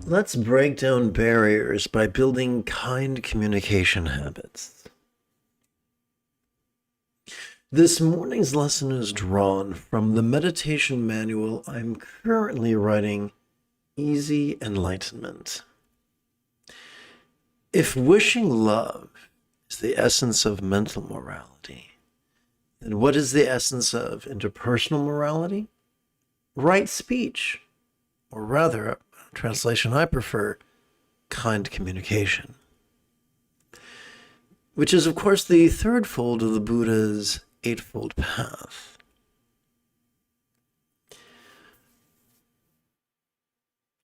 Let's break down barriers by building kind communication habits. This morning's lesson is drawn from the meditation manual I'm currently writing, Easy Enlightenment. If wishing love is the essence of mental morality, then what is the essence of interpersonal morality? Right speech, or rather, a translation I prefer, kind communication, which is, of course, the third fold of the Buddha's Eightfold Path.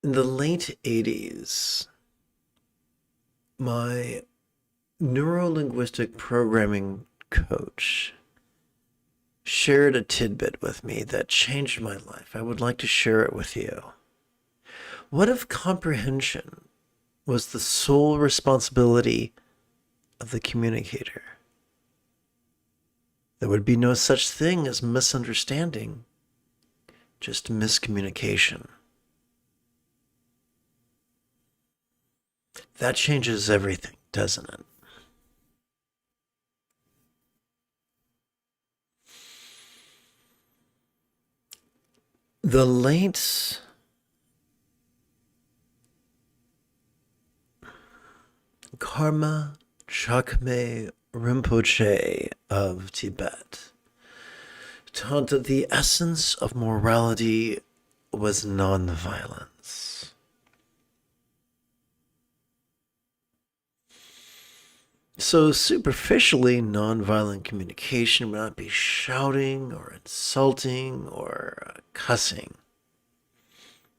In the late 80s, my neuro-linguistic programming coach shared a tidbit with me that changed my life. I would like to share it with you. What if comprehension was the sole responsibility of the communicator? There would be no such thing as misunderstanding, just miscommunication. That changes everything, doesn't it? The late Karma Jigme Rinpoche of Tibet taught that the essence of morality was nonviolence. So superficially, nonviolent communication would not be shouting or insulting or cussing.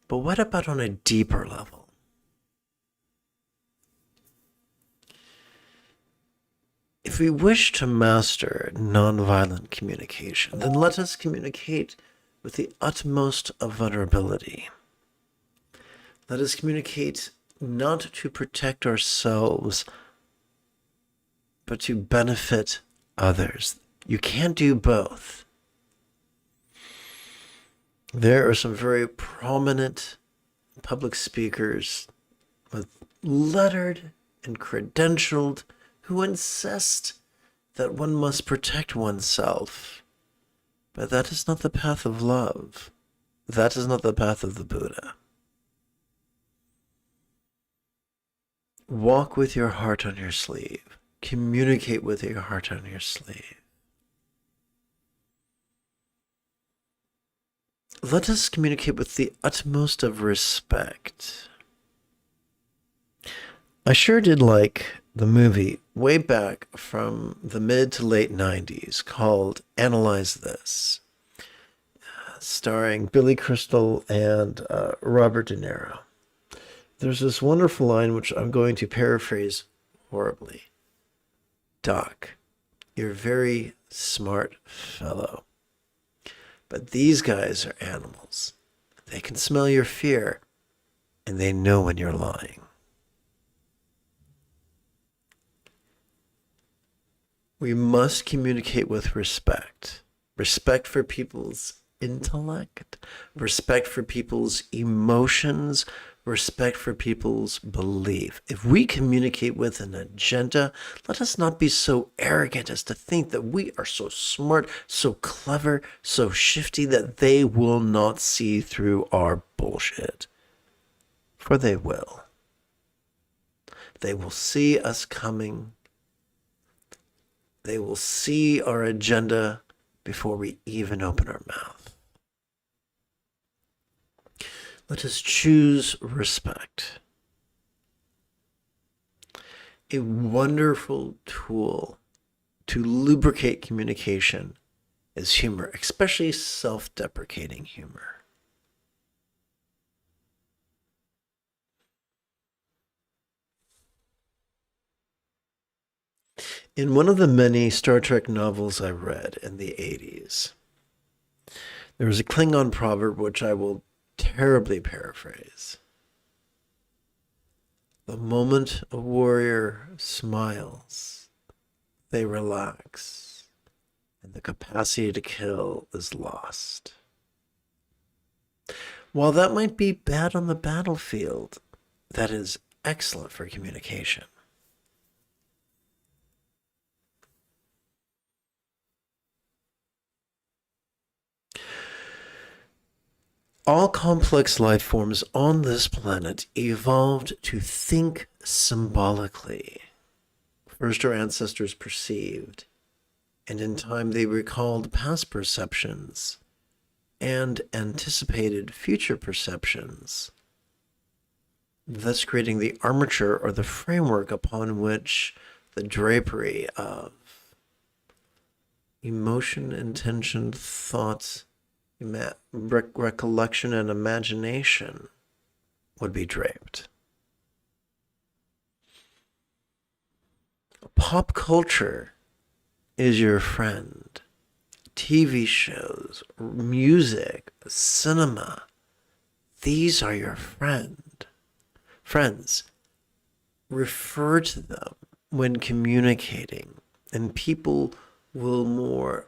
But what about on a deeper level? If we wish to master nonviolent communication, then let us communicate with the utmost of vulnerability. Let us communicate not to protect ourselves, but to benefit others. You can't do both. There are some very prominent public speakers with lettered and credentialed who insist that one must protect oneself. But that is not the path of love. That is not the path of the Buddha. Walk with your heart on your sleeve. Communicate with your heart on your sleeve. Let us communicate with the utmost of respect. I sure did like the movie way back from the mid to late 90s called Analyze This, starring Billy Crystal and Robert De Niro. There's this wonderful line which I'm going to paraphrase horribly. Doc, you're a very smart fellow, but these guys are animals. They can smell your fear, and they know when you're lying. We must communicate with respect. Respect for people's intellect, respect for people's emotions, respect for people's belief. If we communicate with an agenda, let us not be so arrogant as to think that we are so smart, so clever, so shifty that they will not see through our bullshit. For they will. They will see us coming. They will see our agenda before we even open our mouth. Let us choose respect. A wonderful tool to lubricate communication is humor, especially self-deprecating humor. In one of the many Star Trek novels I read in the 80s, there was a Klingon proverb which I will terribly paraphrase. The moment a warrior smiles, they relax, and the capacity to kill is lost. While that might be bad on the battlefield, that is excellent for communication. All complex life forms on this planet evolved to think symbolically. First, our ancestors perceived, and in time they recalled past perceptions and anticipated future perceptions, thus creating the armature or the framework upon which the drapery of emotion, intention, thoughts, recollection, and imagination would be draped. Pop culture is your friend. TV shows, music, cinema, these are your friends. Refer to them when communicating, and people will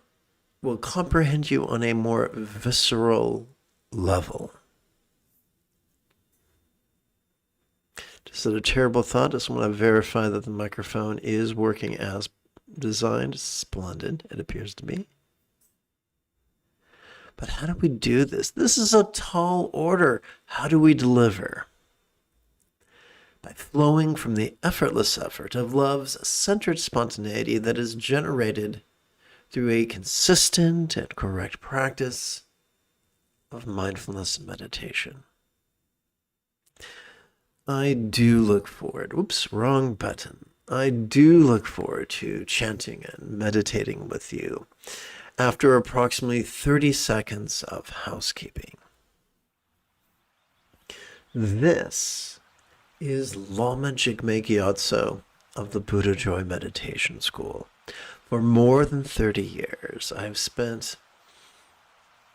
comprehend you on a more visceral level. Just a terrible thought. Just want to verify that the microphone is working as designed. Splendid, it appears to be. But how do we do this? This is a tall order. How do we deliver? By flowing from the effortless effort of love's centered spontaneity that is generated through a consistent and correct practice of mindfulness and meditation. I do look forward, wrong button. I do look forward to chanting and meditating with you after approximately 30 seconds of housekeeping. This is Lama Jigme Gyatso of the Buddha Joy Meditation School. For more than 30 years, I've spent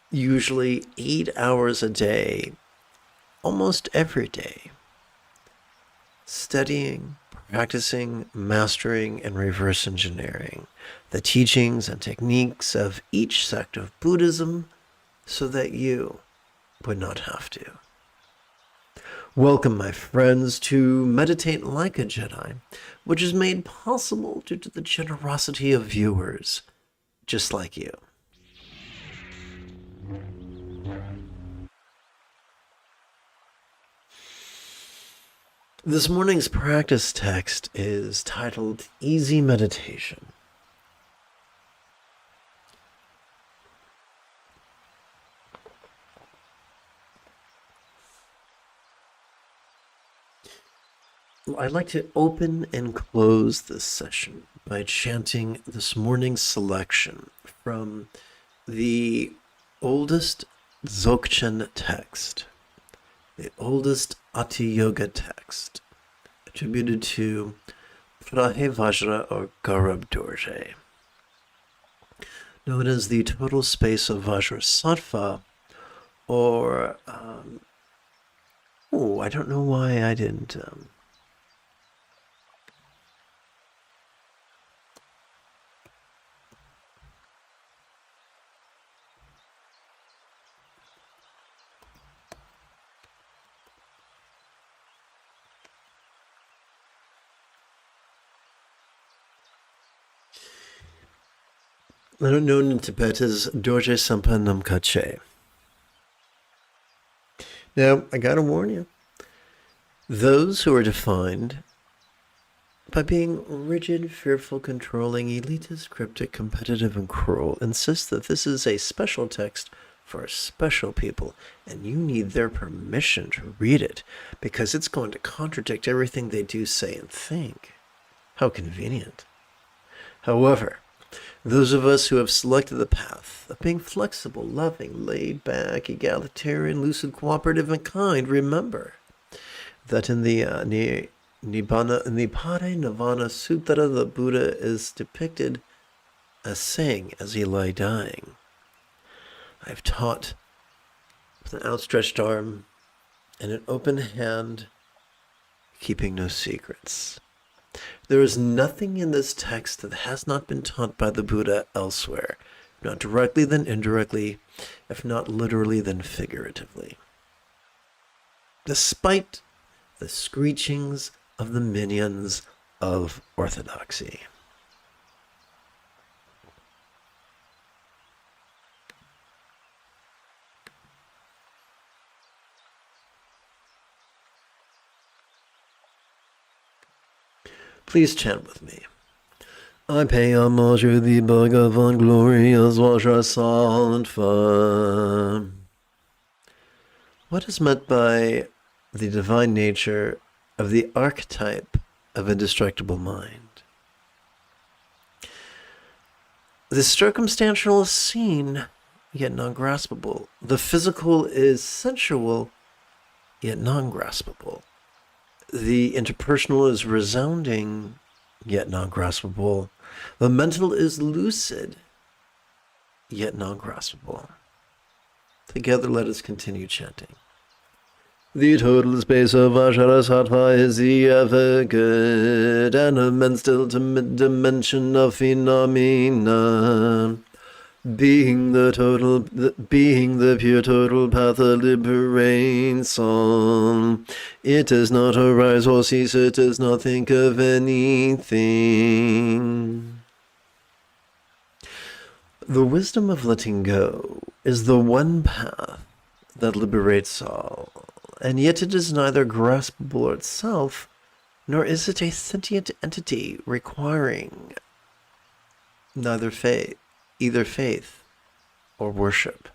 usually 8 hours a day, almost every day, studying, practicing, mastering, and reverse engineering the teachings and techniques of each sect of Buddhism so that you would not have to. Welcome, my friends, to Meditate Like a Jedi, which is made possible due to the generosity of viewers just like you. This morning's practice text is titled Easy Meditation. I'd like to open and close this session by chanting this morning's selection from the oldest Dzogchen text, the oldest Ati Yoga text, attributed to Prahe Vajra or Garab Dorje, known as the total space of Vajrasattva, or, I don't know why I didn't... known in Tibet as Dorje Sampa Namkache. Now, I gotta warn you, those who are defined by being rigid, fearful, controlling, elitist, cryptic, competitive, and cruel insist that this is a special text for special people, and you need their permission to read it, because it's going to contradict everything they do, say, and think. How convenient. However, those of us who have selected the path of being flexible, loving, laid back, egalitarian, lucid, cooperative, and kind, remember that in the Nibbana Sutta, the Buddha is depicted as saying as he lay dying, I've taught with an outstretched arm and an open hand, keeping no secrets. There is nothing in this text that has not been taught by the Buddha elsewhere, if not directly then indirectly, if not literally then figuratively. Despite the screechings of the minions of orthodoxy. Please chant with me. I pay homage to the Bhagavan, glorious Vajra and firm. What is meant by the divine nature of the archetype of indestructible mind? The circumstantial is seen, yet non-graspable. The physical is sensual, yet non-graspable. The interpersonal is resounding, yet non-graspable. The mental is lucid, yet non-graspable. Together, let us continue chanting. The total space of Vajrasattva is the ever-good and immense ultimate dimension of phenomena. Being the pure total path of liberation, it does not arise or cease, it does not think of anything. The wisdom of letting go is the one path that liberates all, and yet it is neither graspable itself, nor is it a sentient entity requiring either faith or worship.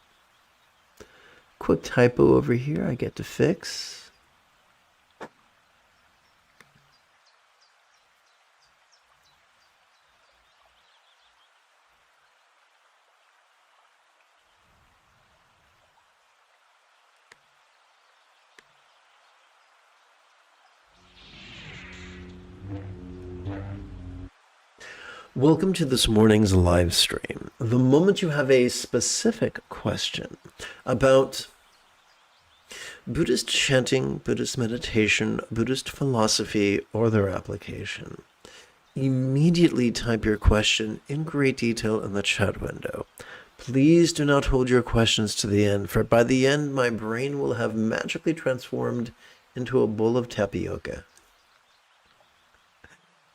Quick typo over here I get to fix. Welcome to this morning's live stream. The moment you have a specific question about Buddhist chanting, Buddhist meditation, Buddhist philosophy, or their application, immediately type your question in great detail in the chat window. Please do not hold your questions to the end, for by the end my brain will have magically transformed into a bowl of tapioca.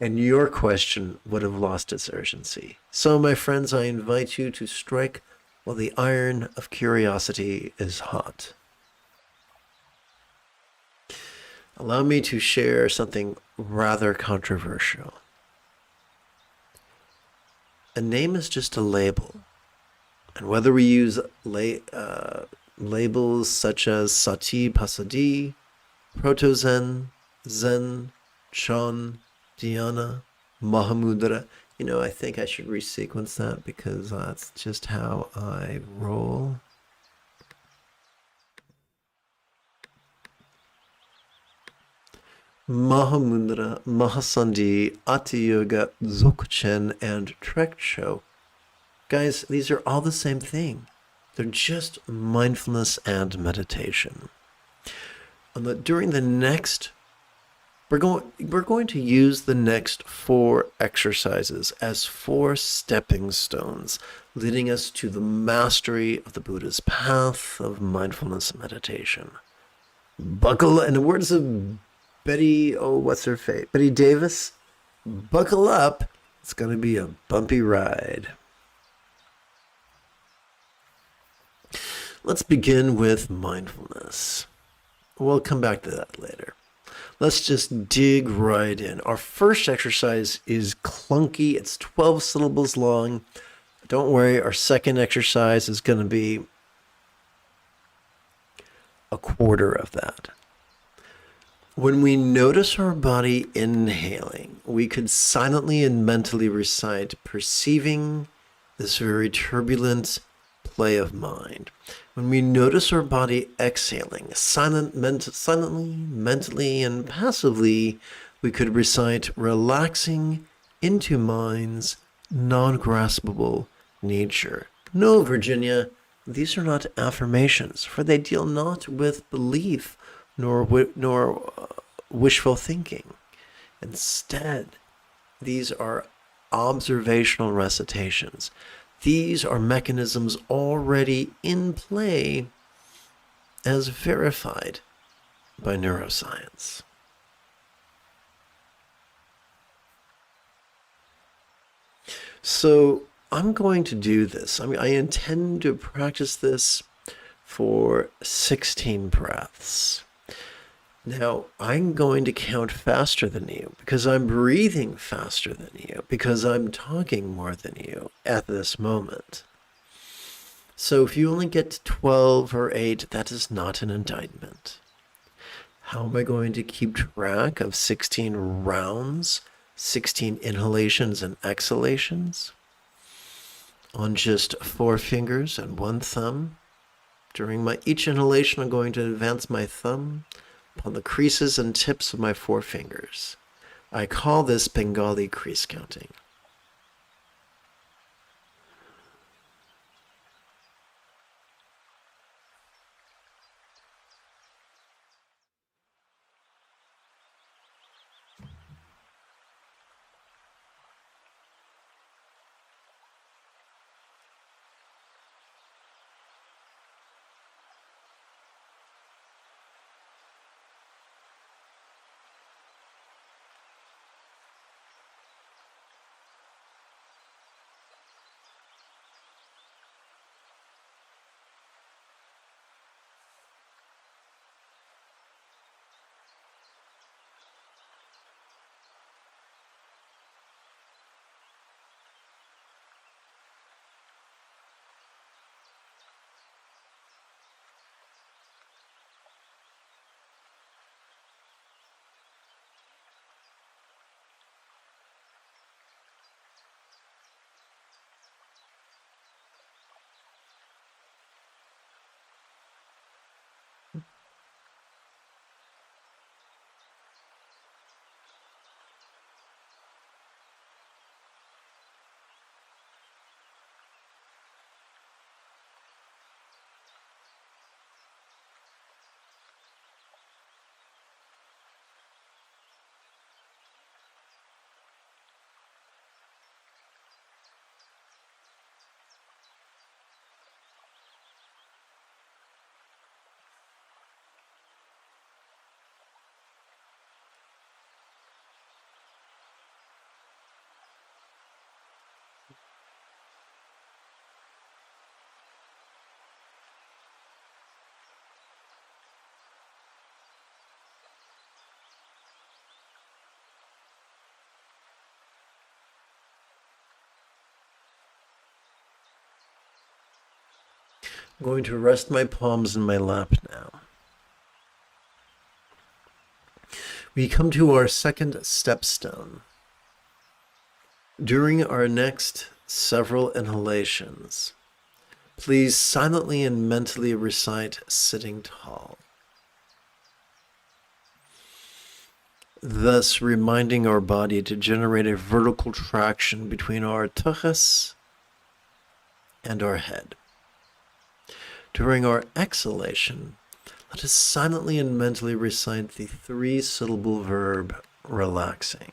And your question would have lost its urgency. So, my friends, I invite you to strike while the iron of curiosity is hot. Allow me to share something rather controversial. A name is just a label. And whether we use labels such as Sati Pasadi, Proto-Zen, Zen, Chan, Dhyana, Mahamudra. You know, I think I should resequence that because that's just how I roll. Mahamudra, Mahasandhi, Ati-yoga, Dzogchen, and Trekcho. Guys, these are all the same thing. They're just mindfulness and meditation. During the next We're going to use the next 4 exercises as 4 stepping stones, leading us to the mastery of the Buddha's path of mindfulness and meditation. Buckle, in the words of Betty Davis, buckle up. It's going to be a bumpy ride. Let's begin with mindfulness. We'll come back to that later. Let's just dig right in. Our first exercise is clunky. It's 12 syllables long. Don't worry, our second exercise is going to be a quarter of that. When we notice our body inhaling, we could silently and mentally recite, perceiving this very turbulent play of mind. When we notice our body exhaling, silently, mentally, and passively, we could recite, relaxing into mind's non-graspable nature. No, Virginia, these are not affirmations, for they deal not with belief nor wishful thinking. Instead, these are observational recitations. These are mechanisms already in play as verified by neuroscience. So I'm going to do this. I mean, I intend to practice this for 16 breaths. Now, I'm going to count faster than you because I'm breathing faster than you because I'm talking more than you at this moment. So if you only get to 12 or 8, that is not an indictment. How am I going to keep track of 16 rounds, 16 inhalations and exhalations on just 4 fingers and 1 thumb? During each inhalation, I'm going to advance my thumb upon the creases and tips of my 4 fingers. I call this Bengali crease counting. I'm going to rest my palms in my lap now. We come to our second stepstone. During our next several inhalations, please silently and mentally recite sitting tall, thus reminding our body to generate a vertical traction between our tuchus and our head. During our exhalation, let us silently and mentally recite the 3-syllable verb relaxing.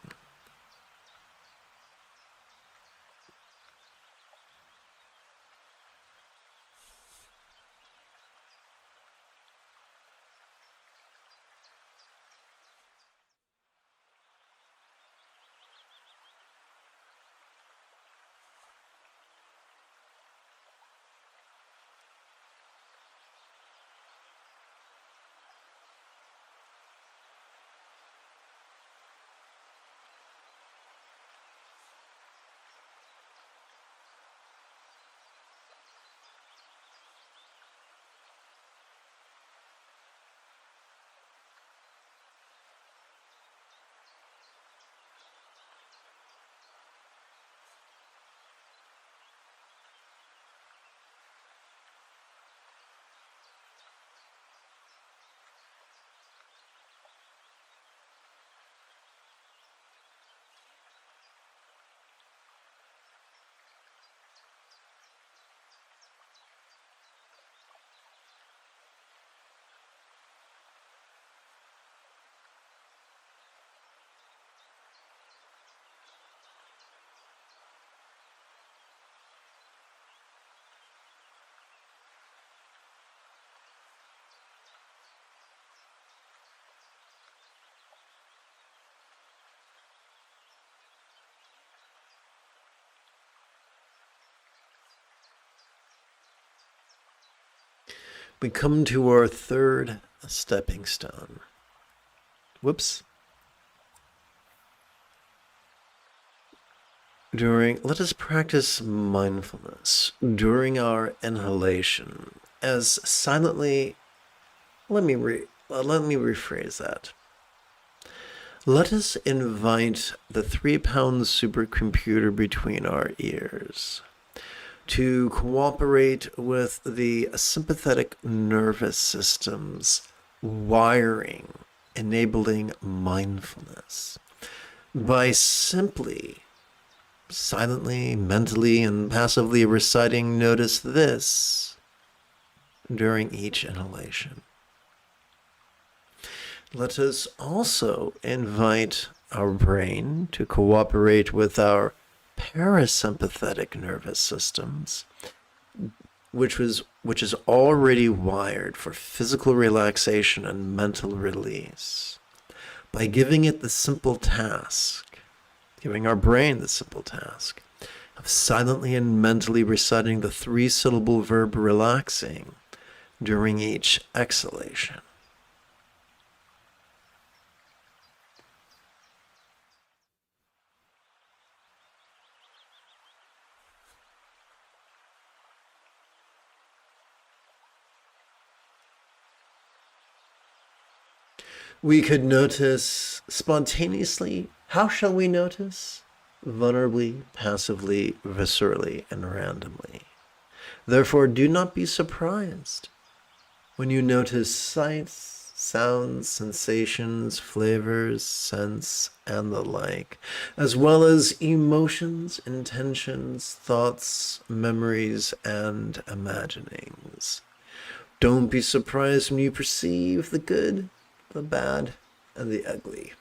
We come to our third stepping stone. Whoops. Let us practice mindfulness during our inhalation as silently, let me rephrase that. Let us invite the 3-pound supercomputer between our ears to cooperate with the sympathetic nervous system's wiring, enabling mindfulness by simply, silently, mentally, and passively reciting "Notice this" during each inhalation. Let us also invite our brain to cooperate with our parasympathetic nervous systems, which is already wired for physical relaxation and mental release, by giving our brain the simple task of silently and mentally reciting the 3-syllable verb relaxing during each exhalation. We could notice spontaneously. How shall we notice? Vulnerably, passively, viscerally, and randomly. Therefore, do not be surprised when you notice sights, sounds, sensations, flavors, scents, and the like, as well as emotions, intentions, thoughts, memories, and imaginings. Don't be surprised when you perceive the good, the bad, and the ugly.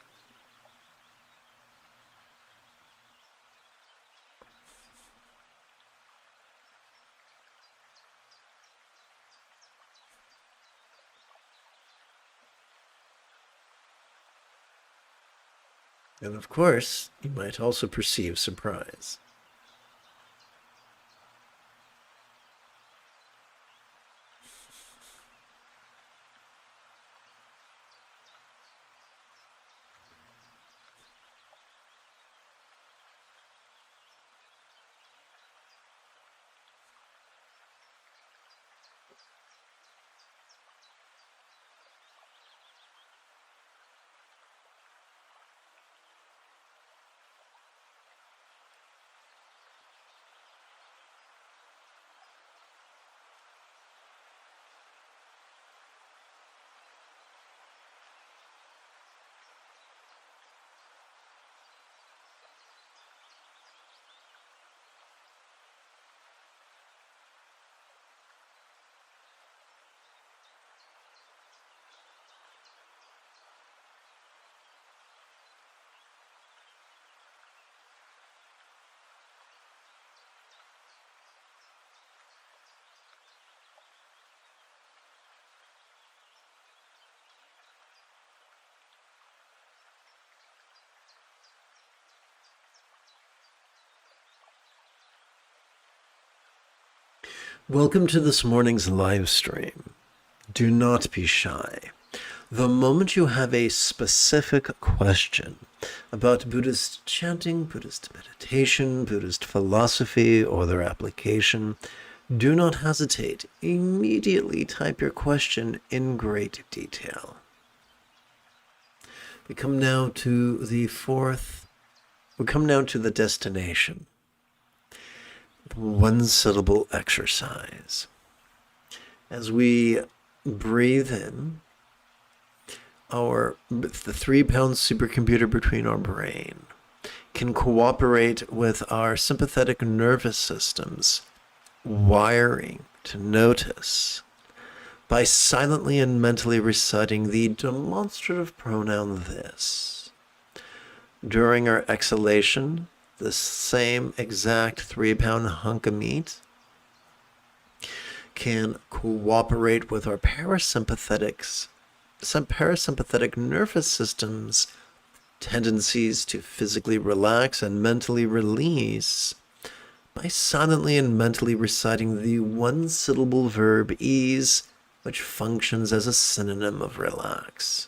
And of course, you might also perceive surprise. Welcome to this morning's live stream. Do not be shy. The moment you have a specific question about Buddhist chanting, Buddhist meditation, Buddhist philosophy, or their application, do not hesitate. Immediately type your question in great detail. We come now to the destination. 1-syllable exercise. As we breathe in, the 3-pound supercomputer between our brain can cooperate with our sympathetic nervous system's wiring to notice by silently and mentally reciting the demonstrative pronoun "this." During our exhalation, the same exact 3-pound hunk of meat can cooperate with our parasympathetic nervous system's tendencies to physically relax and mentally release by silently and mentally reciting the 1-syllable verb "ease" which functions as a synonym of relax.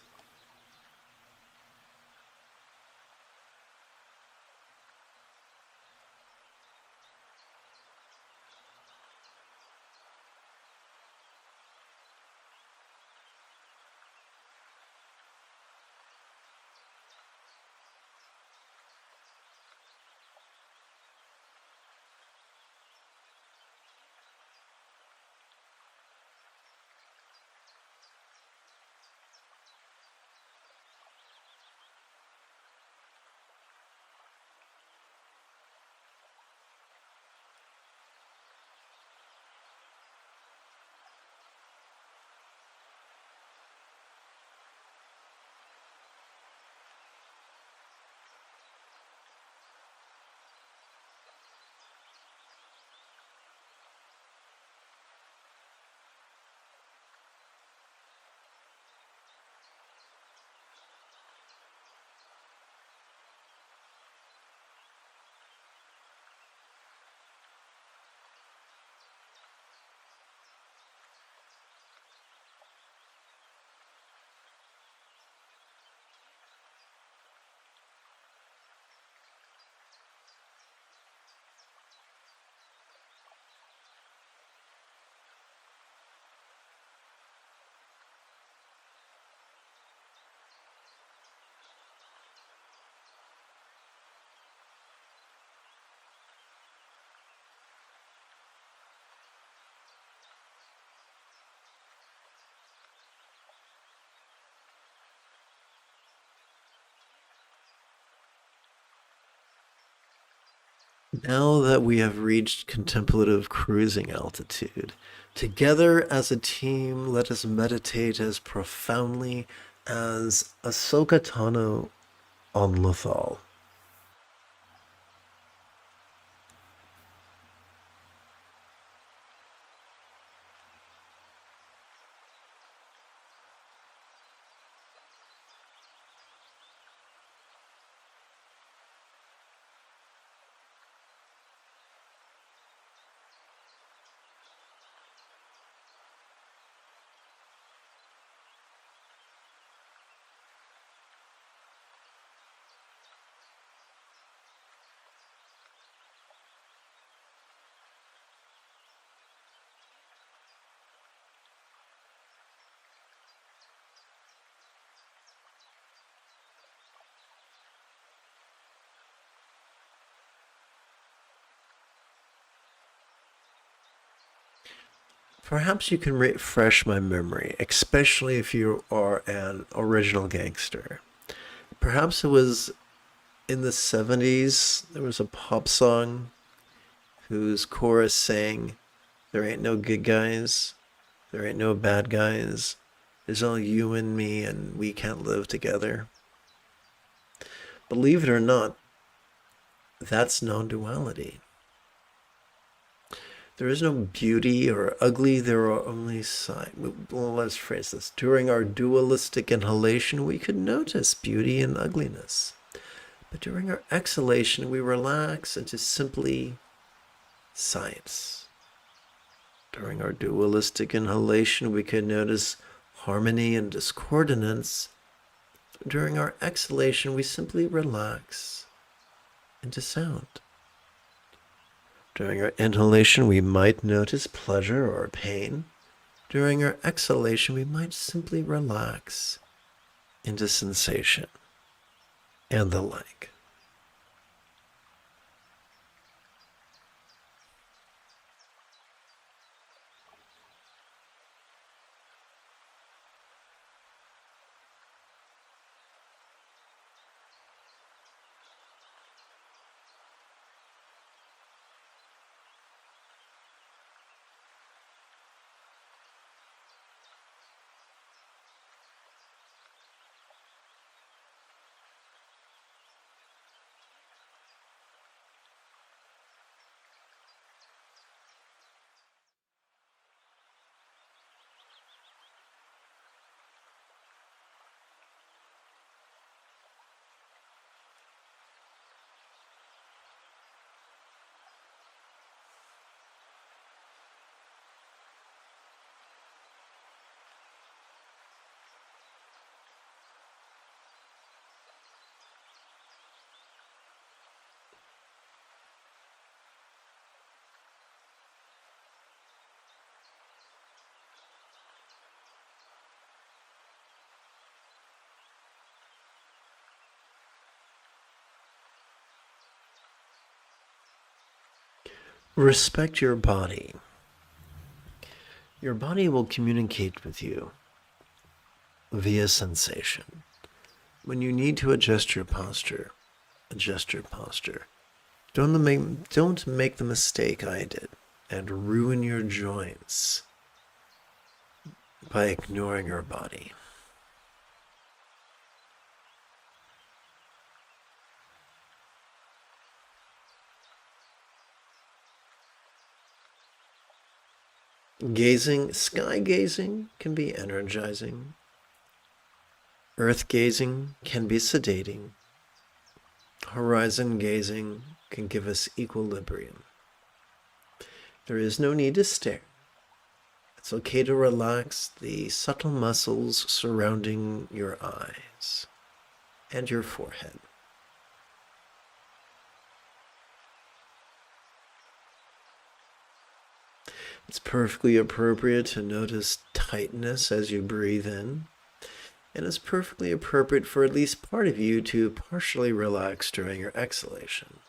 Now that we have reached contemplative cruising altitude, together as a team, let us meditate as profoundly as Ahsoka Tano on Lothal. Perhaps you can refresh my memory, especially if you are an original gangster. Perhaps it was in the 70s, there was a pop song whose chorus sang, "There ain't no good guys, there ain't no bad guys, there's only you and me, and we can't live together." Believe it or not, that's non-duality. There is no beauty or ugly, there are only signs. Well, let's phrase this. During our dualistic inhalation, we could notice beauty and ugliness. But during our exhalation, we relax into simply science. During our dualistic inhalation, we can notice harmony and discordance. During our exhalation, we simply relax into sound. During our inhalation, we might notice pleasure or pain. During our exhalation, we might simply relax into sensation and the like. Respect your body. Your body will communicate with you via sensation. When you need to adjust your posture, adjust your posture. Don't make the mistake I did and ruin your joints by ignoring your body. Sky gazing can be energizing. Earth gazing can be sedating. Horizon gazing can give us equilibrium. There is no need to stare. It's okay to relax the subtle muscles surrounding your eyes and your forehead. It's perfectly appropriate to notice tightness as you breathe in, and it's perfectly appropriate for at least part of you to partially relax during your exhalation.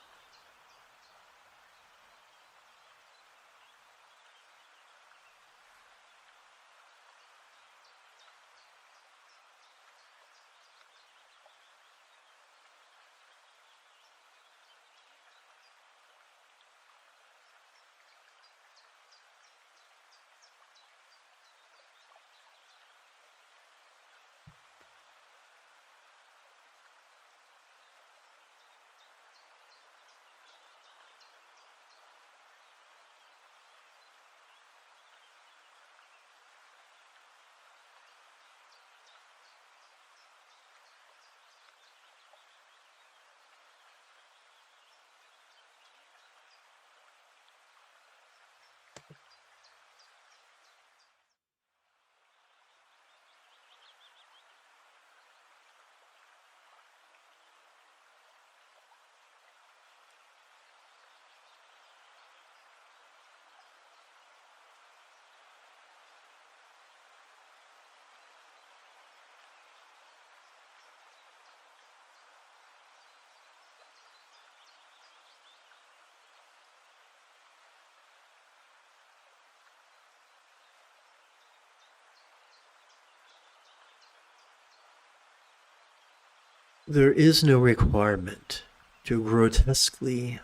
There is no requirement to grotesquely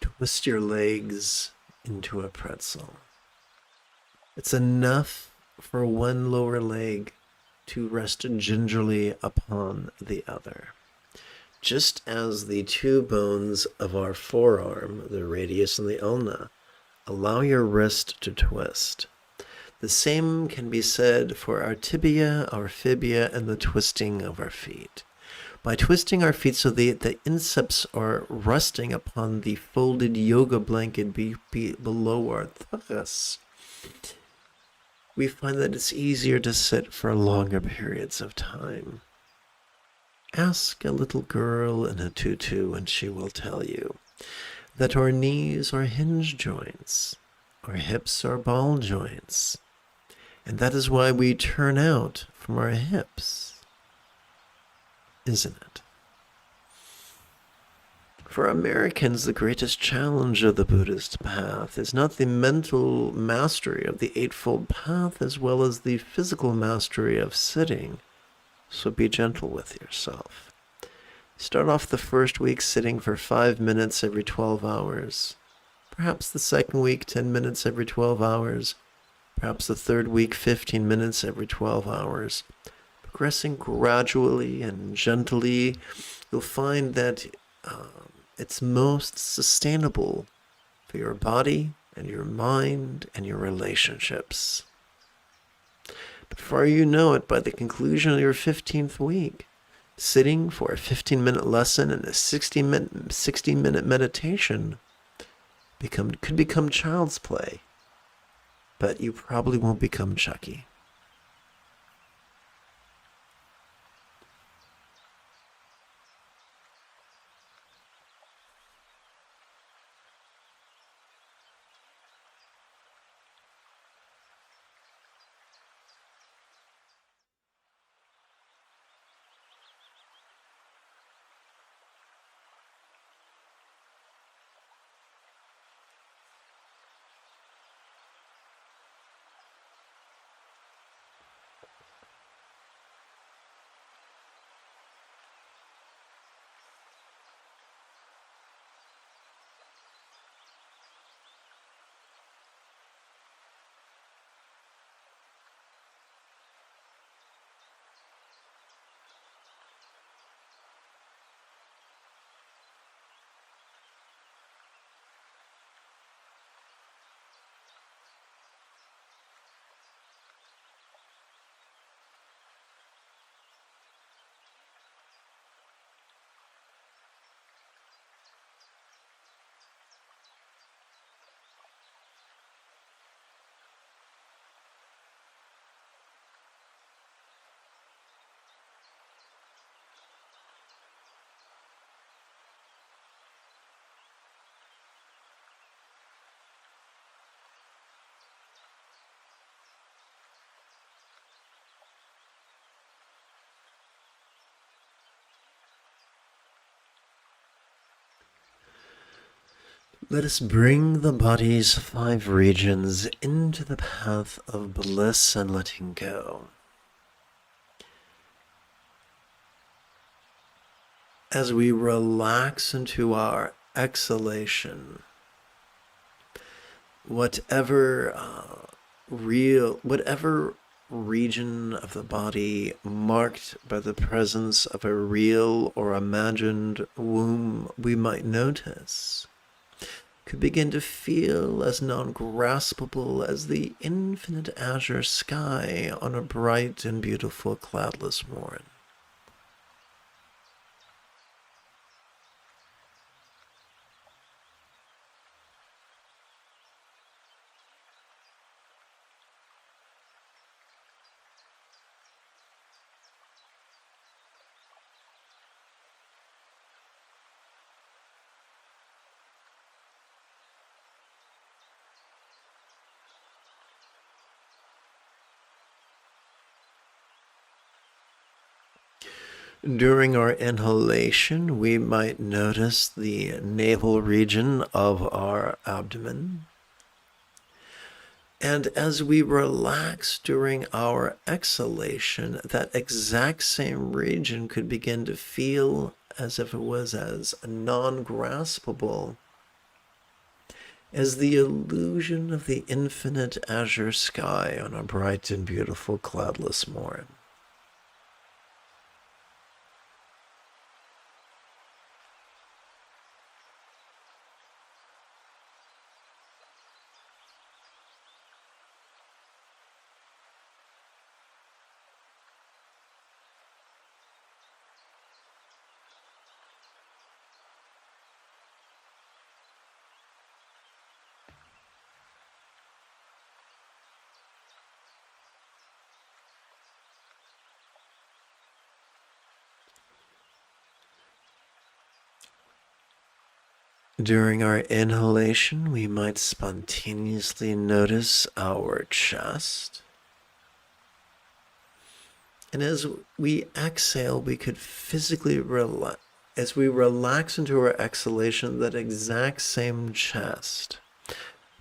twist your legs into a pretzel. It's enough for one lower leg to rest gingerly upon the other. Just as the two bones of our forearm, the radius and the ulna, allow your wrist to twist. The same can be said for our tibia, our fibia, and the twisting of our feet. By twisting our feet so the insteps are resting upon the folded yoga blanket below our thugas, we find that it's easier to sit for longer periods of time. Ask a little girl in a tutu and she will tell you that our knees are hinge joints, our hips are ball joints, and that is why we turn out from our hips. Isn't it? For Americans, the greatest challenge of the Buddhist path is not the mental mastery of the Eightfold Path as well as the physical mastery of sitting. So be gentle with yourself. Start off the first week sitting for 5 minutes every 12 hours. Perhaps the second week, 10 minutes every 12 hours. Perhaps the third week, 15 minutes every 12 hours. Progressing gradually and gently, you'll find that it's most sustainable for your body and your mind and your relationships. Before you know it, by the conclusion of your 15th week, sitting for a 15-minute lesson and a 60-minute meditation could become child's play, but you probably won't become Chucky. Let us bring the body's 5 regions into the path of bliss and letting go. As we relax into our exhalation, whatever region of the body marked by the presence of a real or imagined womb we might notice could begin to feel as non-graspable as the infinite azure sky on a bright and beautiful cloudless morn. During our inhalation, we might notice the navel region of our abdomen. And as we relax during our exhalation, that exact same region could begin to feel as if it was as non-graspable as the illusion of the infinite azure sky on a bright and beautiful cloudless morn. During our inhalation, we might spontaneously notice our chest. And as we exhale, we could physically relax. As we relax into our exhalation, that exact same chest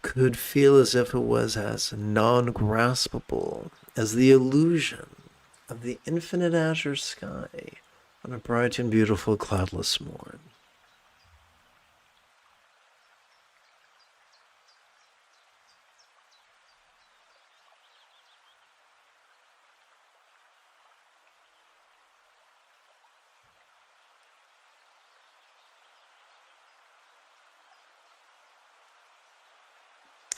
could feel as if it was as non-graspable as the illusion of the infinite azure sky on a bright and beautiful cloudless morn.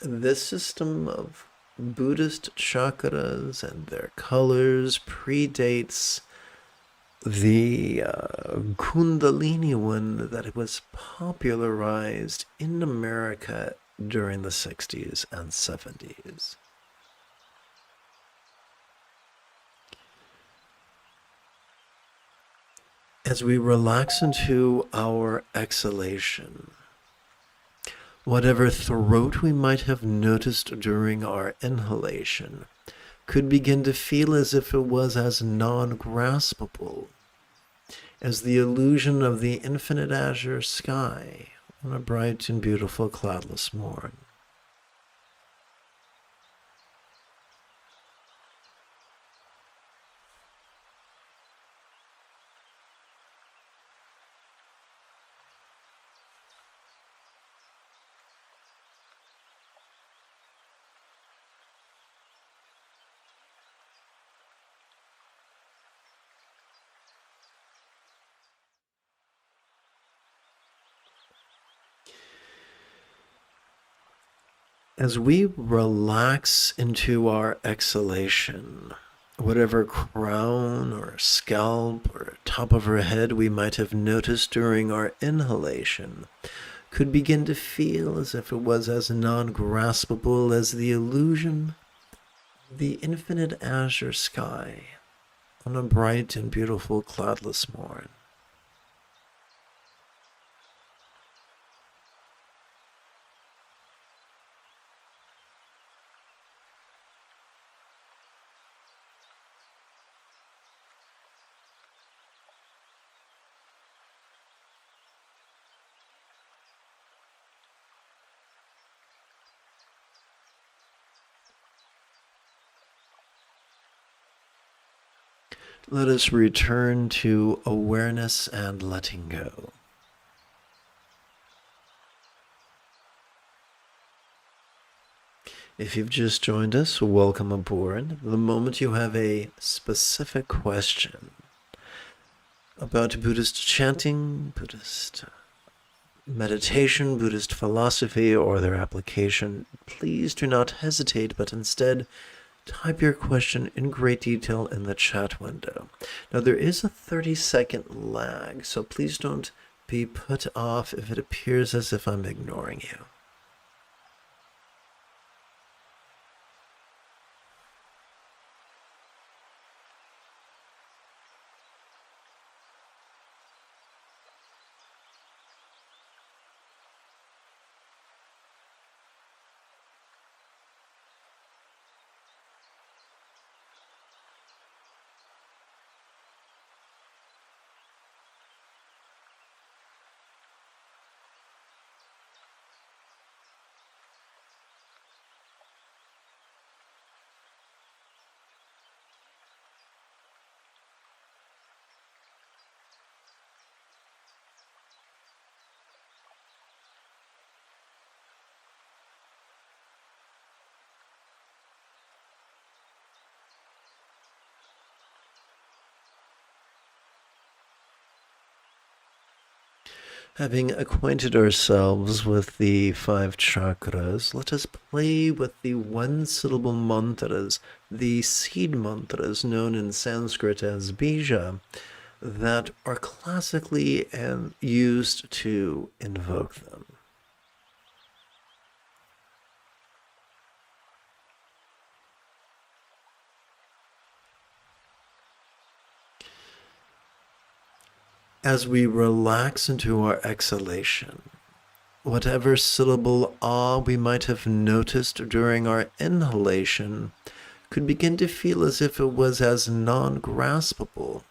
This system of Buddhist chakras and their colors predates the Kundalini one that was popularized in America during the 60s and 70s. As we relax into our exhalation, whatever throat we might have noticed during our inhalation could begin to feel as if it was as non-graspable as the illusion of the infinite azure sky on a bright and beautiful cloudless morn. As we relax into our exhalation, whatever crown or scalp or top of our head we might have noticed during our inhalation could begin to feel as if it was as non-graspable as the illusion of the infinite azure sky on a bright and beautiful cloudless morn. Let us return to awareness and letting go. If you've just joined us, welcome aboard. The moment you have a specific question about Buddhist chanting, Buddhist meditation, Buddhist philosophy, or their application, please do not hesitate, but instead type your question in great detail in the chat window. Now, there is a 30-second lag, so please don't be put off if it appears as if I'm ignoring you. Having acquainted ourselves with the 5 chakras, let us play with the one-syllable mantras, the seed mantras known in Sanskrit as bija, that are classically used to invoke them. As we relax into our exhalation, whatever syllable ah we might have noticed during our inhalation could begin to feel as if it was as non-graspable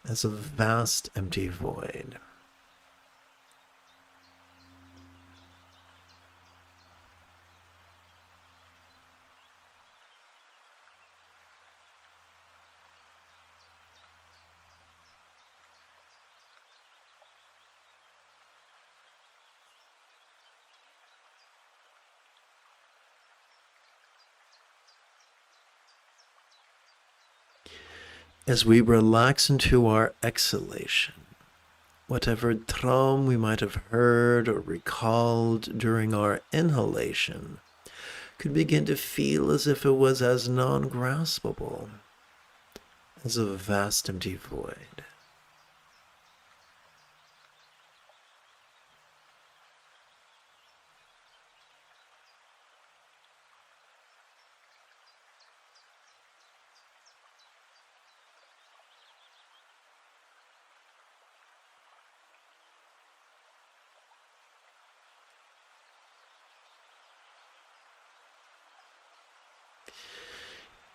as a vast empty void. As we relax into our exhalation, whatever drum we might have heard or recalled during our inhalation could begin to feel as if it was as non-graspable as a vast empty void.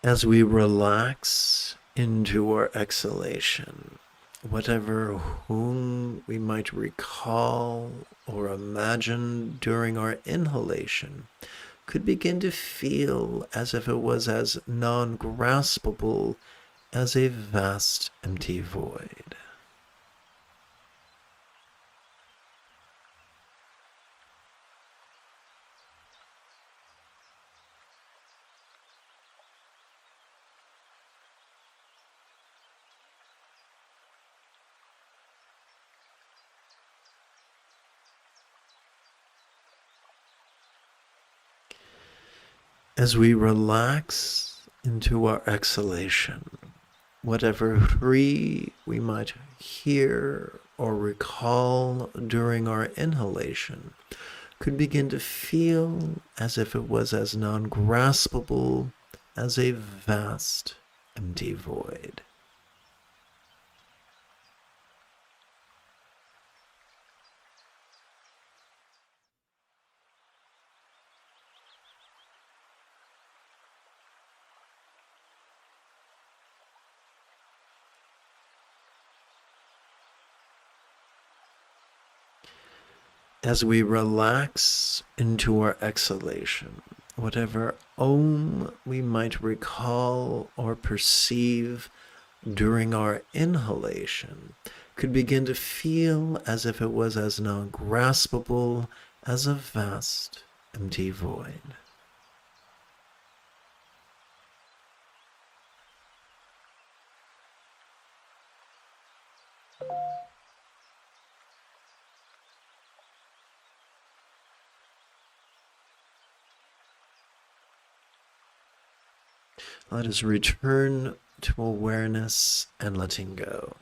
As we relax into our exhalation, whatever whom we might recall or imagine during our inhalation could begin to feel as if it was as non-graspable as a vast empty void. As we relax into our exhalation, whatever three we might hear or recall during our inhalation could begin to feel as if it was as non-graspable as a vast empty void. As we relax into our exhalation, whatever Om we might recall or perceive during our inhalation could begin to feel as if it was as non-graspable as a vast, empty void. Let us return to awareness and letting go.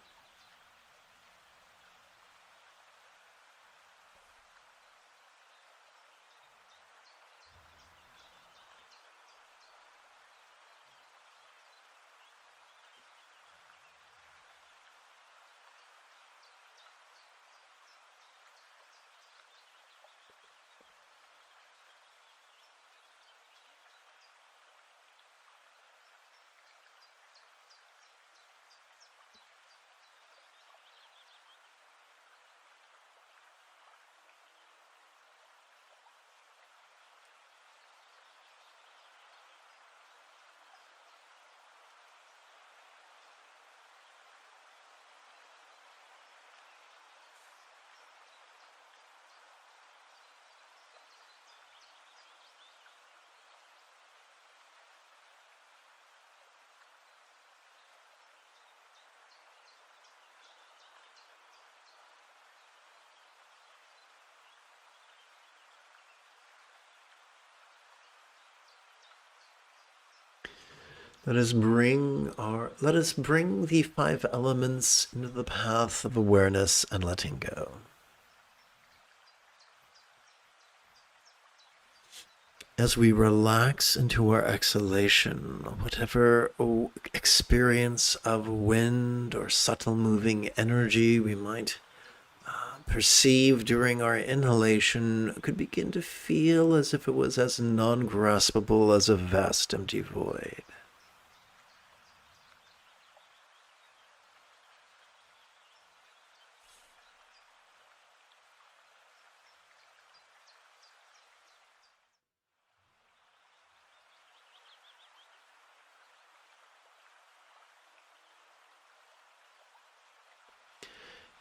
Let us bring the five elements into the path of awareness and letting go. As we relax into our exhalation, whatever experience of wind or subtle moving energy we might perceive during our inhalation could begin to feel as if it was as non-graspable as a vast empty void.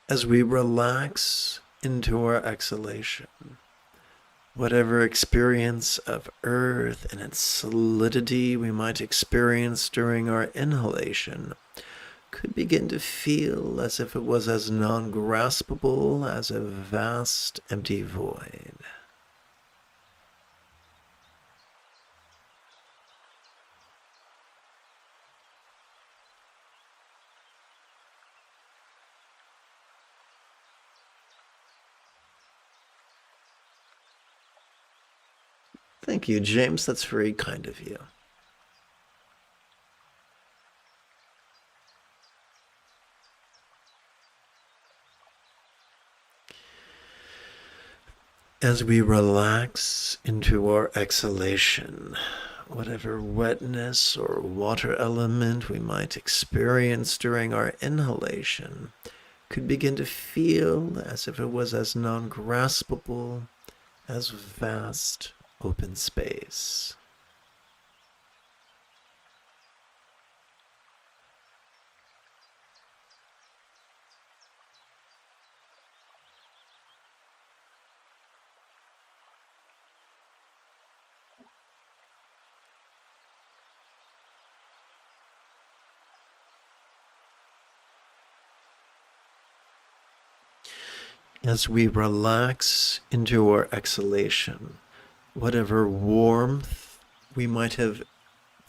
As we relax into our exhalation, whatever experience of earth and its solidity we might experience during our inhalation could begin to feel as if it was as non-graspable as a vast empty void. Thank you, James. That's very kind of you. As we relax into our exhalation, whatever wetness or water element we might experience during our inhalation could begin to feel as if it was as non-graspable as vast open space. As we relax into our exhalation, whatever warmth we might have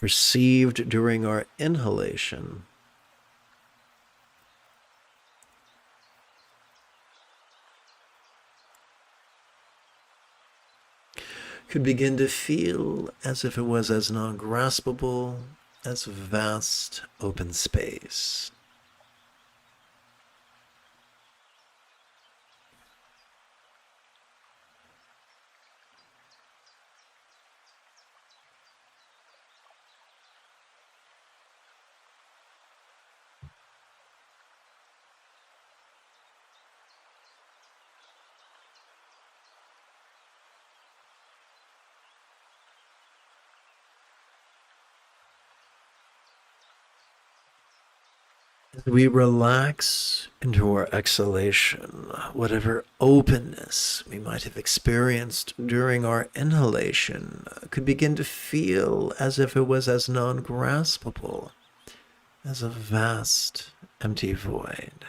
perceived during our inhalation could begin to feel as if it was as non-graspable as vast open space. As we relax into our exhalation, whatever openness we might have experienced during our inhalation could begin to feel as if it was as non-graspable as a vast, empty void.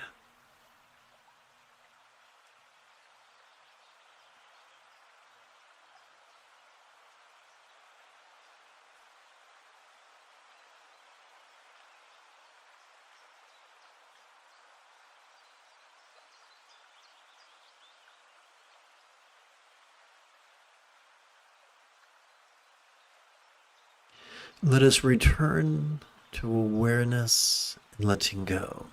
Let us return to awareness and letting go.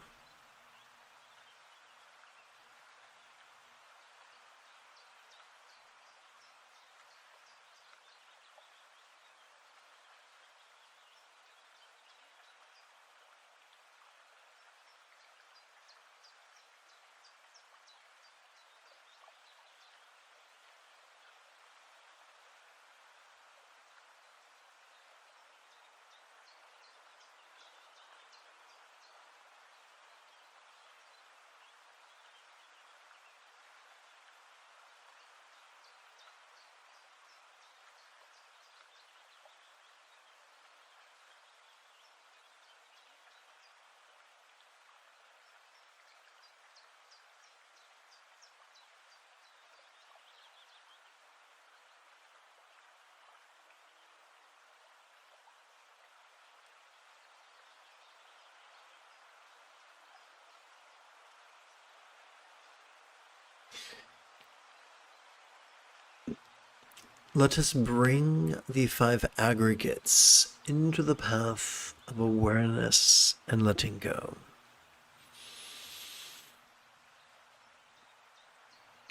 Let us bring the five aggregates into the path of awareness and letting go.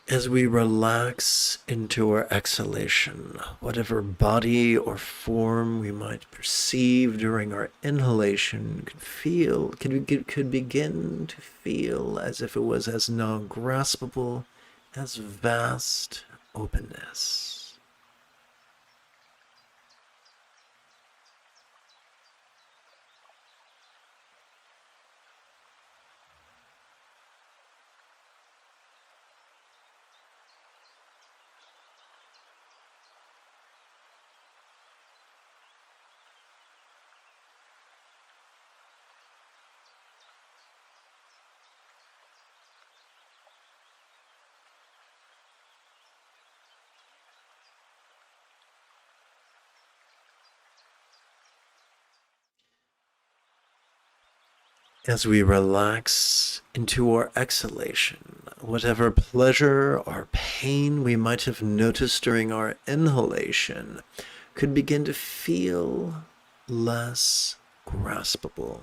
As we relax into our exhalation, whatever body or form we might perceive during our inhalation could begin to feel as if it was as non-graspable as vast openness. As we relax into our exhalation, whatever pleasure or pain we might have noticed during our inhalation could begin to feel less graspable.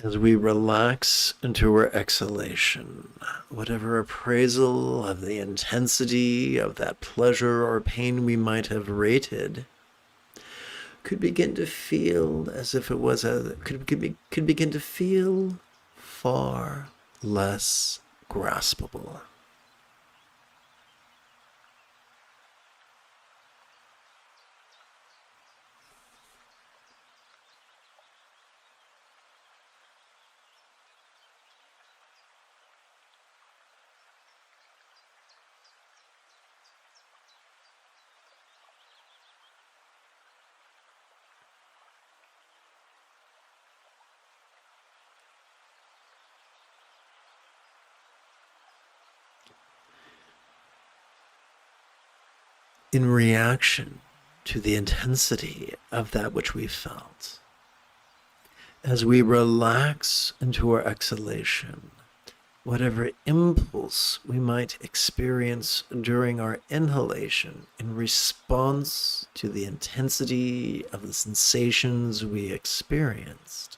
As we relax into our exhalation, whatever appraisal of the intensity of that pleasure or pain we might have rated could begin to feel as if it was could begin to feel far less graspable. In reaction to the intensity of that which we felt, as we relax into our exhalation, whatever impulse we might experience during our inhalation in response to the intensity of the sensations we experienced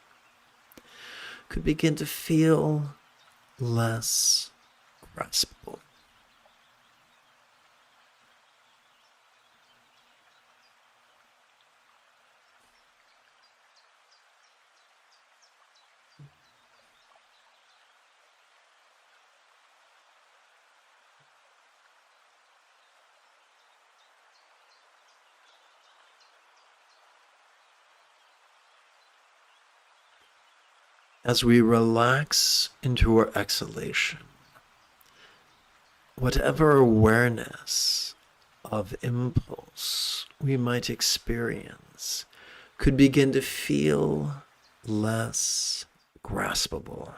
could begin to feel less graspable. As we relax into our exhalation, whatever awareness of impulse we might experience could begin to feel less graspable.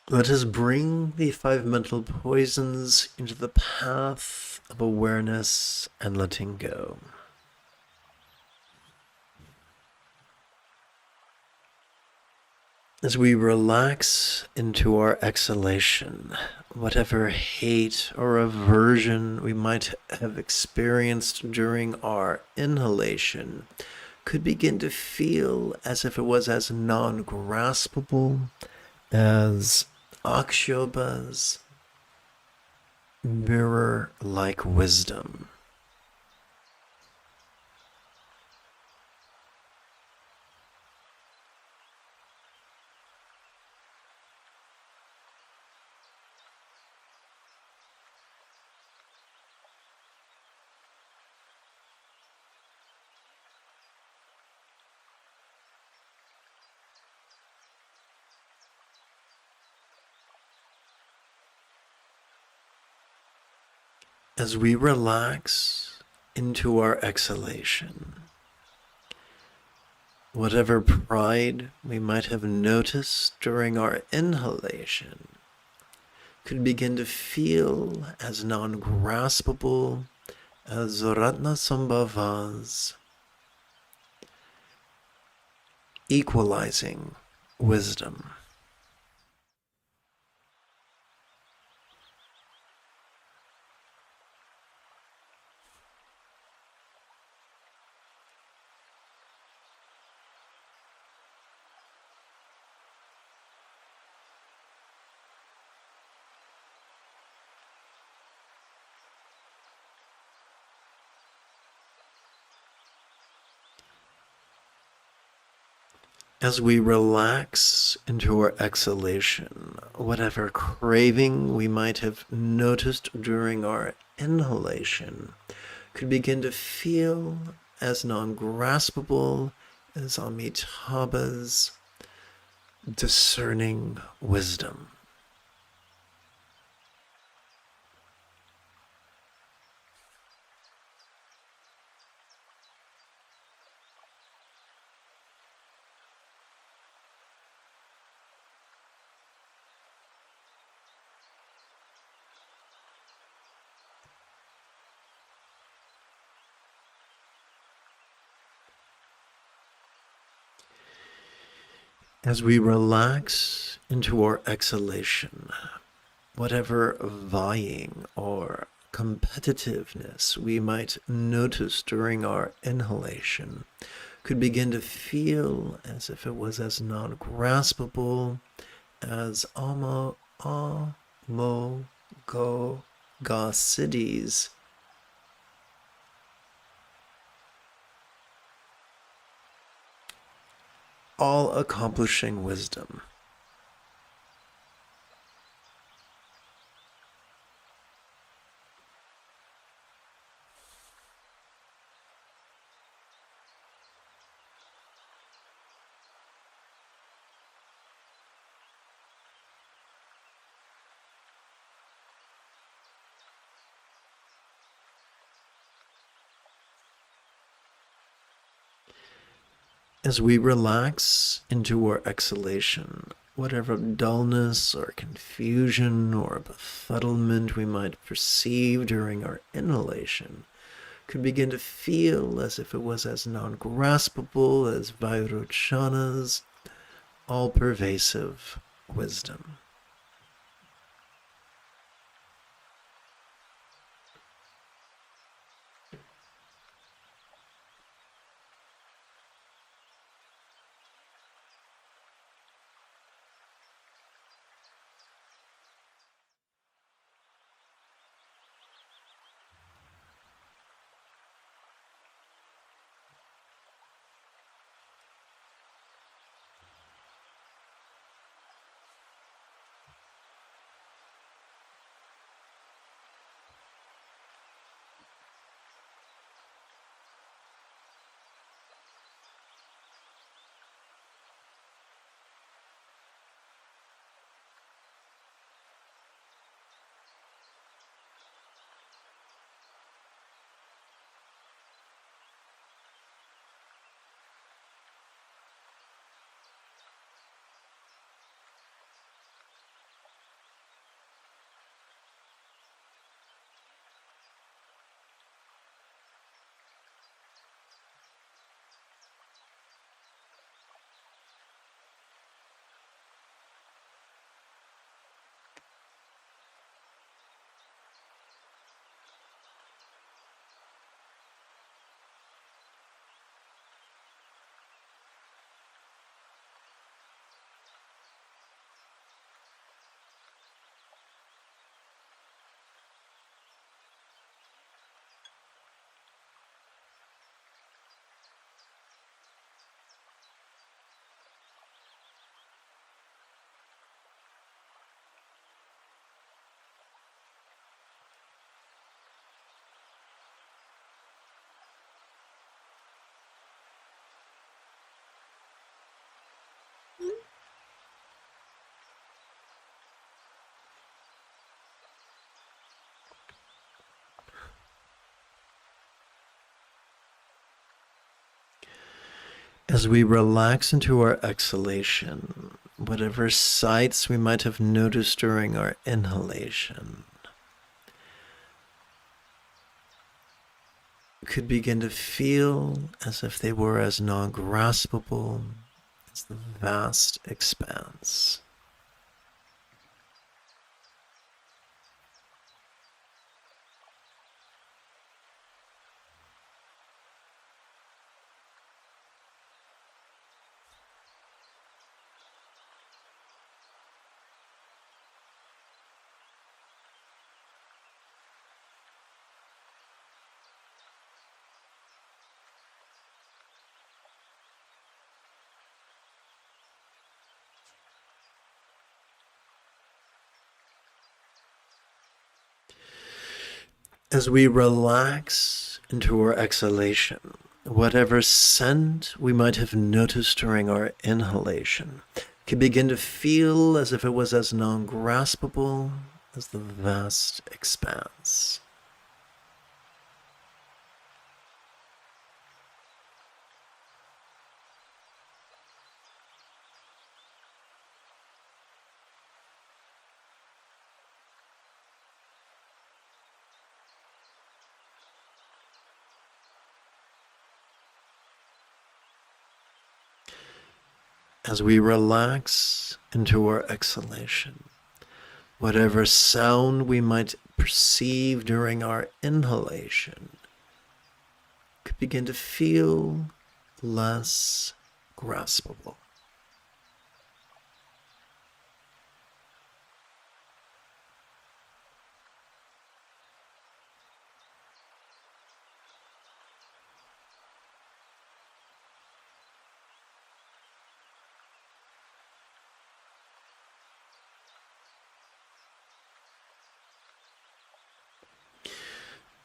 Let us bring the 5 mental poisons into the path of awareness and letting go. As we relax into our exhalation, whatever hate or aversion we might have experienced during our inhalation could begin to feel as if it was as non-graspable as Akshoba's mirror-like wisdom. As we relax into our exhalation, whatever pride we might have noticed during our inhalation could begin to feel as non-graspable as Ratnasambhava's equalizing wisdom. As we relax into our exhalation, whatever craving we might have noticed during our inhalation could begin to feel as non-graspable as Amitabha's discerning wisdom. As we relax into our exhalation, whatever vying or competitiveness we might notice during our inhalation could begin to feel as if it was as non-graspable as Amo, Mo, Go, Ga cities. All accomplishing wisdom. As we relax into our exhalation, whatever dullness or confusion or befuddlement we might perceive during our inhalation could begin to feel as if it was as non-graspable as Vairochana's all-pervasive wisdom. As we relax into our exhalation, whatever sights we might have noticed during our inhalation could begin to feel as if they were as non-graspable as the vast expanse. As we relax into our exhalation, whatever scent we might have noticed during our inhalation can begin to feel as if it was as non-graspable as the vast expanse. As we relax into our exhalation, whatever sound we might perceive during our inhalation could begin to feel less graspable.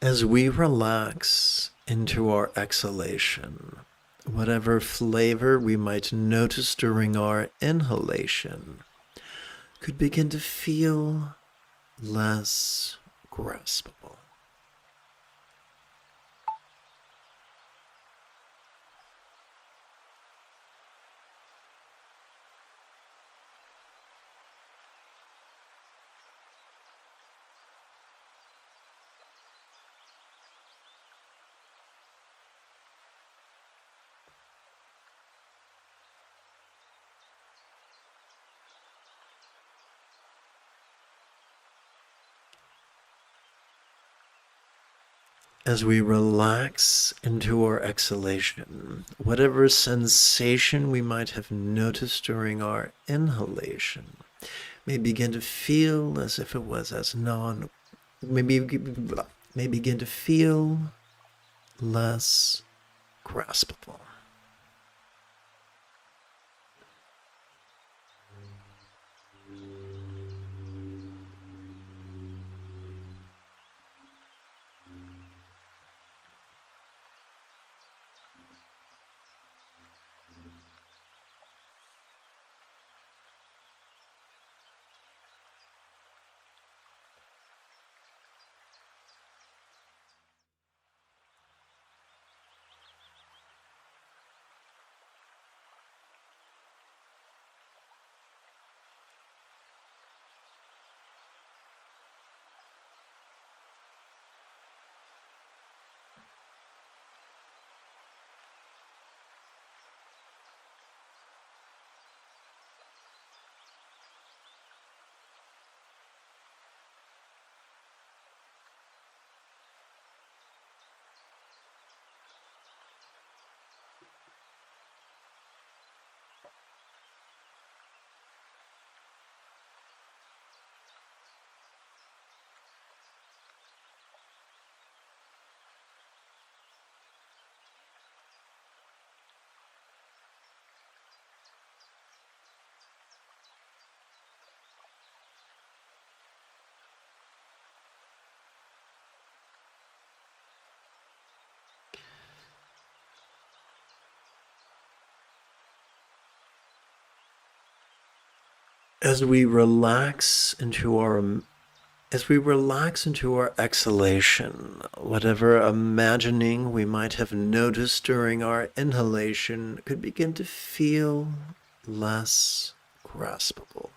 As we relax into our exhalation, whatever flavor we might notice during our inhalation could begin to feel less graspable. As we relax into our exhalation, whatever sensation we might have noticed during our inhalation may begin to feel as if it was may begin to feel less graspable. As we relax into our exhalation, whatever imagining we might have noticed during our inhalation could begin to feel less graspable.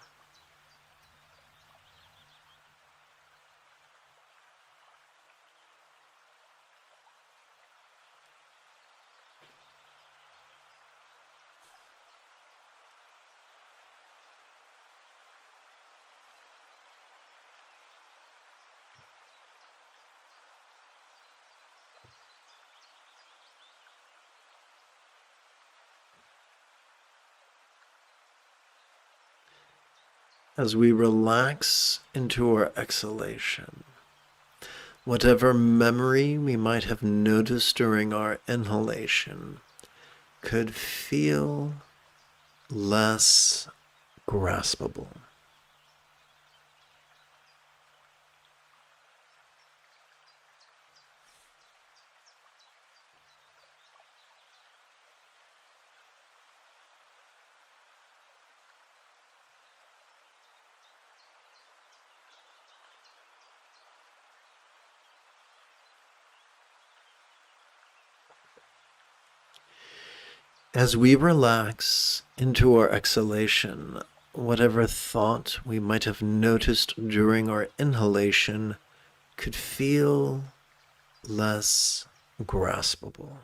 As we relax into our exhalation, whatever memory we might have noticed during our inhalation could feel less graspable. As we relax into our exhalation, whatever thought we might have noticed during our inhalation could feel less graspable.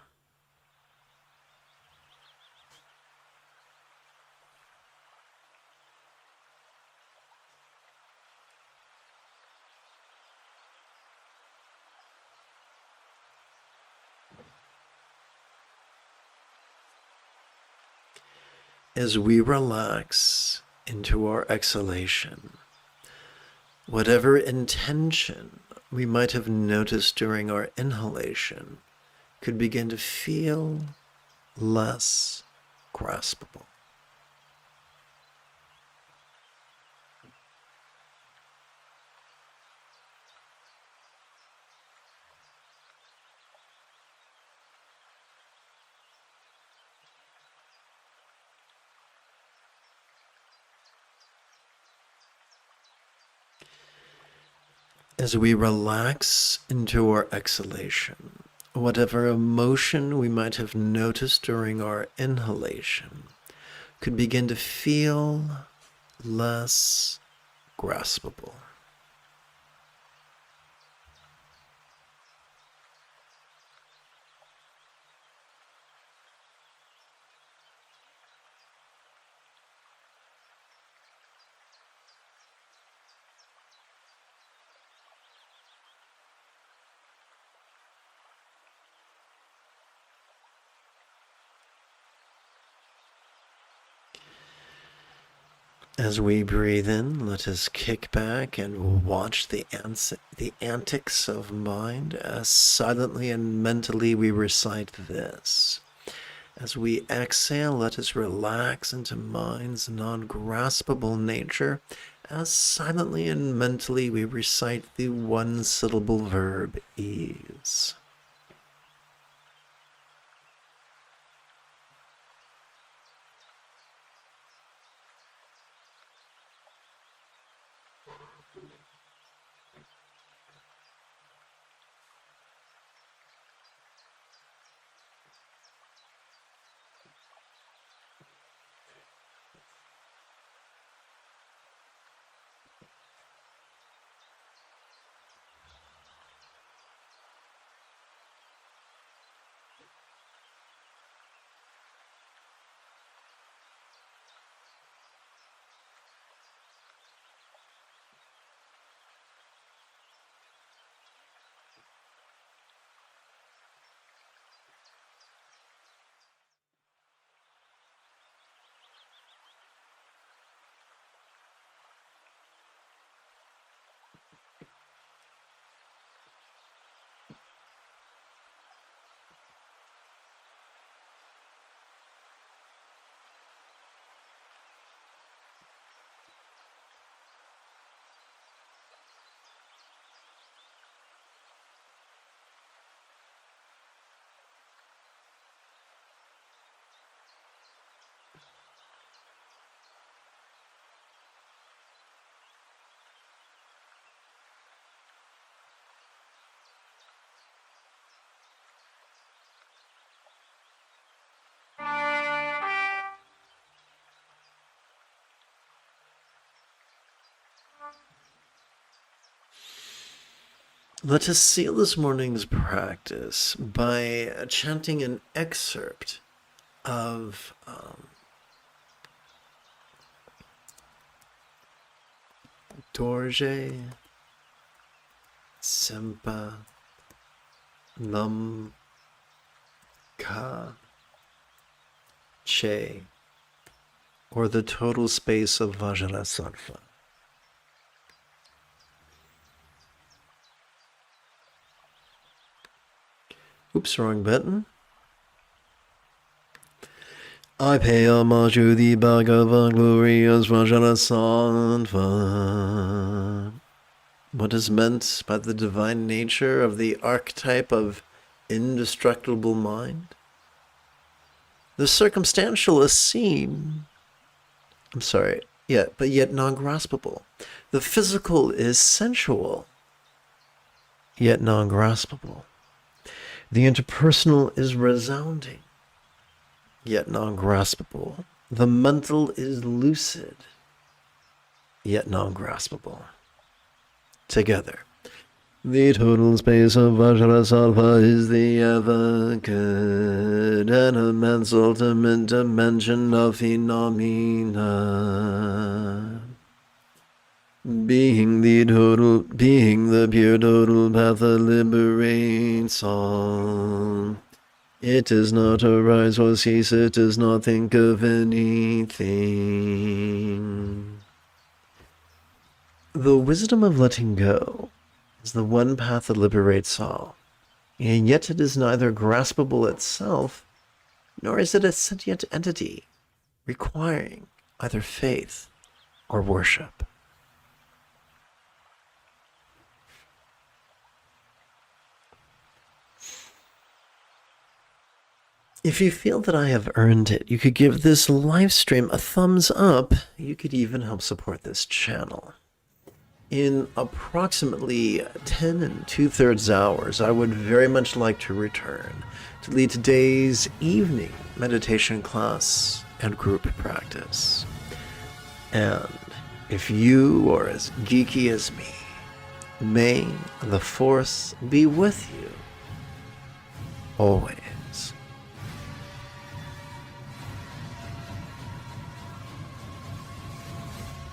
as we relax into our exhalation, whatever intention we might have noticed during our inhalation could begin to feel less graspable. As we relax into our exhalation, whatever emotion we might have noticed during our inhalation could begin to feel less graspable. As we breathe in, let us kick back and watch the antics of mind as silently and mentally we recite this. As we exhale, let us relax into mind's non-graspable nature as silently and mentally we recite the one-syllable verb ease. Let us seal this morning's practice by chanting an excerpt of Dorje Sempa Nam Ka Che, or the total space of Vajrasattva. Oops, wrong button. I pay homage to the Bhagavan glorious Vajrasattva. What is meant by the divine nature of the archetype of indestructible mind? The circumstantial is seen, but yet non-graspable. The physical is sensual, yet non-graspable. The interpersonal is resounding, yet non-graspable. The mental is lucid, yet non-graspable. Together. The total space of Vajrasattva is the ever-good and immense ultimate dimension of phenomena. Being the pure total path that liberates all. It does not arise or cease, it does not think of anything. The wisdom of letting go is the one path that liberates all, and yet it is neither graspable itself, nor is it a sentient entity, requiring either faith or worship. If you feel that I have earned it, you could give this live stream a thumbs up. You could even help support this channel. In approximately 10 2/3 hours, I would very much like to return to lead today's evening meditation class and group practice. And if you are as geeky as me, may the Force be with you always.